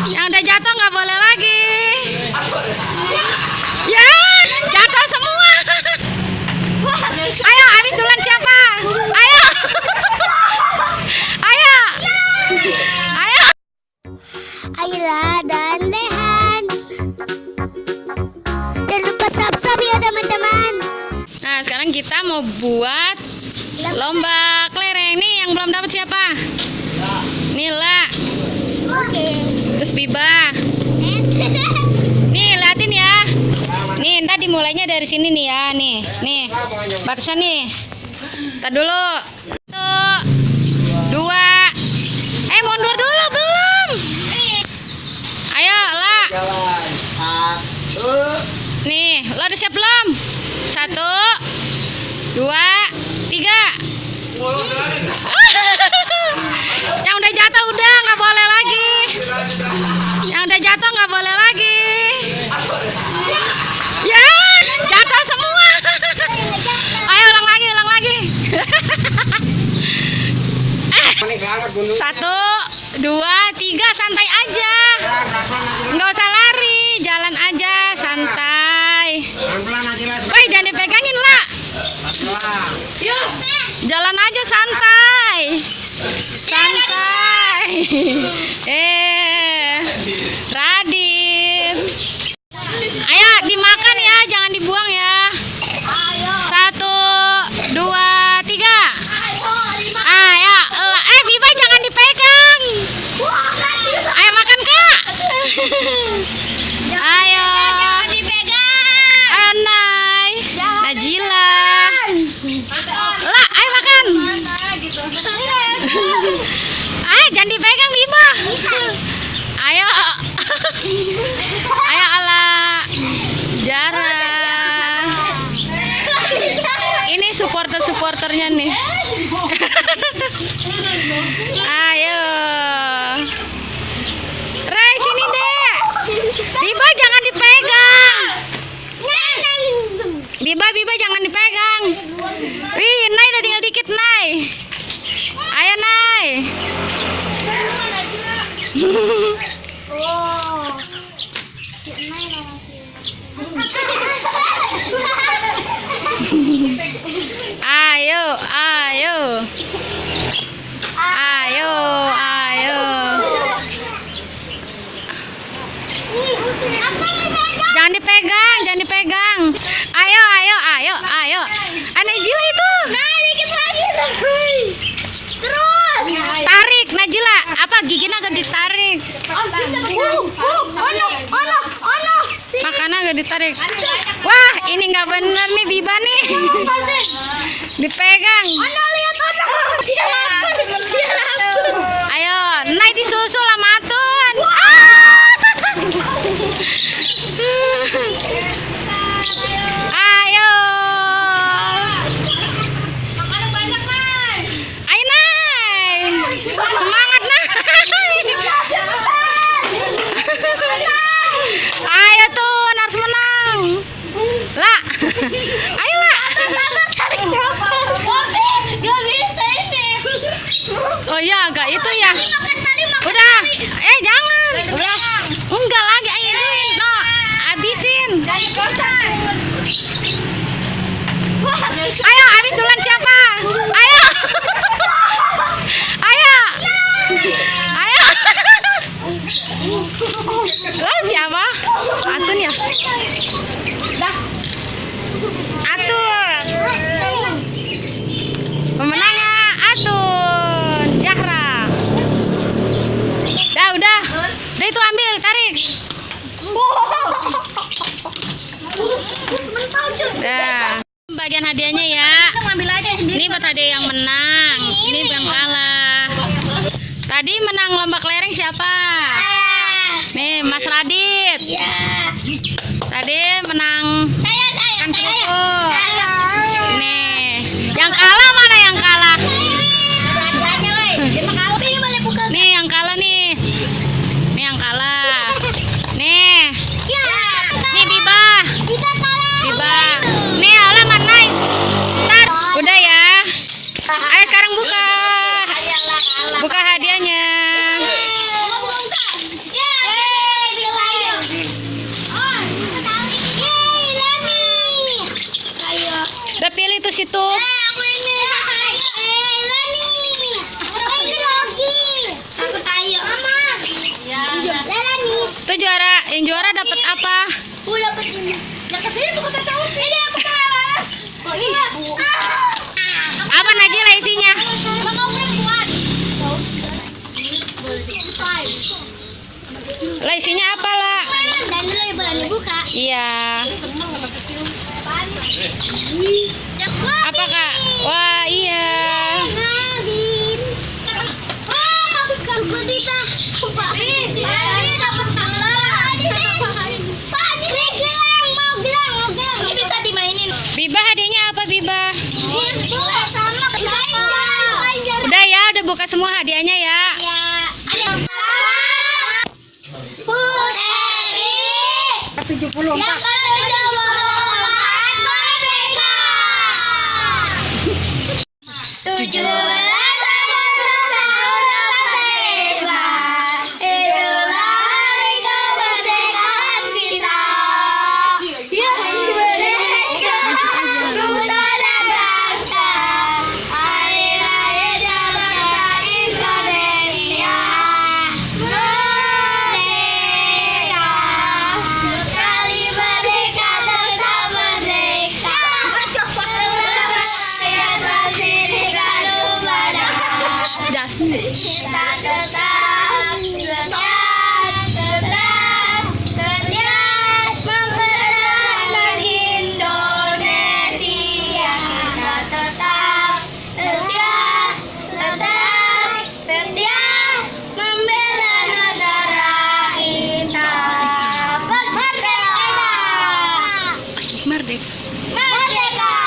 Yang udah jatuh nggak boleh lagi. Ya, jatuh semua. Ayo, habis duluan siapa? Ayo. Ayo. Ayo. Ayla dan Lehan. Jangan lupa subscribe ya teman-teman. Nah, sekarang kita mau buat lomba kelereng. Nih yang belum dapat siapa? Nila. Oke. Terus Biba. Nih, liatin ya. Nih, ntar dimulainya dari sini nih ya. Nih, batasan nih. Ntar dulu. 1, 2. Mundur dulu belum. Ayo, La. Jalan. 1. Nih, lo udah siap belum? 1, 2, 3. Yang udah jatuh udah nggak boleh lagi. Yang udah jatuh nggak boleh lagi. Ya, jatuh semua. Ayo ulang lagi. 1, 2, 3, santai aja. Nggak usah lari, jalan aja, santai. Woi, jangan dipegangin, La. Jalan aja santai. Radit. Ayo dimakan ya, jangan dibuang ya. 1, 2, 3. Ayo, Biba jangan dipegang. Ayo makan, Kak. Ayo. Jangan dipegang. Anai, Najila. La, ayo makan. Ayo jangan dipegang, Biba. Ayo. Ayo, Ala. Jara. Ini supporternya nih. Ayo. Ray, sini deh. Biba jangan dipegang. Biba jangan dipegang. Wih, Nay udah tinggal dikit, Nay. Ayo, Nay. Ayo. Jangan dipegang. Ayo. Najila itu. Nah, dikit lagi. Terus. Tarik, Najila. Apa giginya agak ditarik? Makanan agak ditarik. Wah, ini nggak bener nih, Biba nih. Dipegang. Lihat. Dia lapar. Ayo, naik disusul sama Atun. Ayo. Makanan banyak, Nay. Ayo, naik. Semangat, naik. Ayo tuh, harus menang. Lah. Ayo, lah. Gak bisa ini. Oh iya, agak itu ya. Udah. Jangan. Udah. Enggak lagi, ayo duluin. No, habisin. Ayo, habis duluan siapa? Ayo. Ayo. Lo siapa? Atun ya? Dah. Atun. Pemenangnya Atun. Zahra. Udah. Itu ambil, tarik. Dah. Bagian hadiahnya ya. Ini buat hadiah yang menang. Ini yang kalah. Tadi menang lomba kelereng siapa? Nih, Mas Radit. Tadi menang kan kerupuk. Nih, yang kalah mana yang kalah? Nih yang kalah nih. Nih yang kalah. Nih. Nih Biba. Nih alamat naik. Udah ya. Ayo sekarang buka. Buka hadiahnya. itu? Aku ini. Lani. Ini lagi. Aku tayo. Mama. Ya. Lani. Tuh juara, yang juara dapat apa? Aku dapat ini. Yang kesini tuh kata tahu. Ini aku kalah. Kok iya? Apa Najila isinya? Mama udah kuat. Lah isinya apa lah? Dan dulu ya bulan dibuka. Iya. Apa kak? Wah iya. Nabin. Tunggu bisa. Pak, ini dapat tangan. Pak, ini gelang, mau gelang. Ini bisa dimainin. Biba hadiahnya apa Biba? Itu sama saya. Udah ya, udah buka semua hadiahnya ya. Ya, ada. Food RI 74. yang ketujuh merdeka. 17 kita tetap setia mempertahankan Indonesia. Kita tetap setia membela negara kita. Merdeka! Merdeka. Merdeka!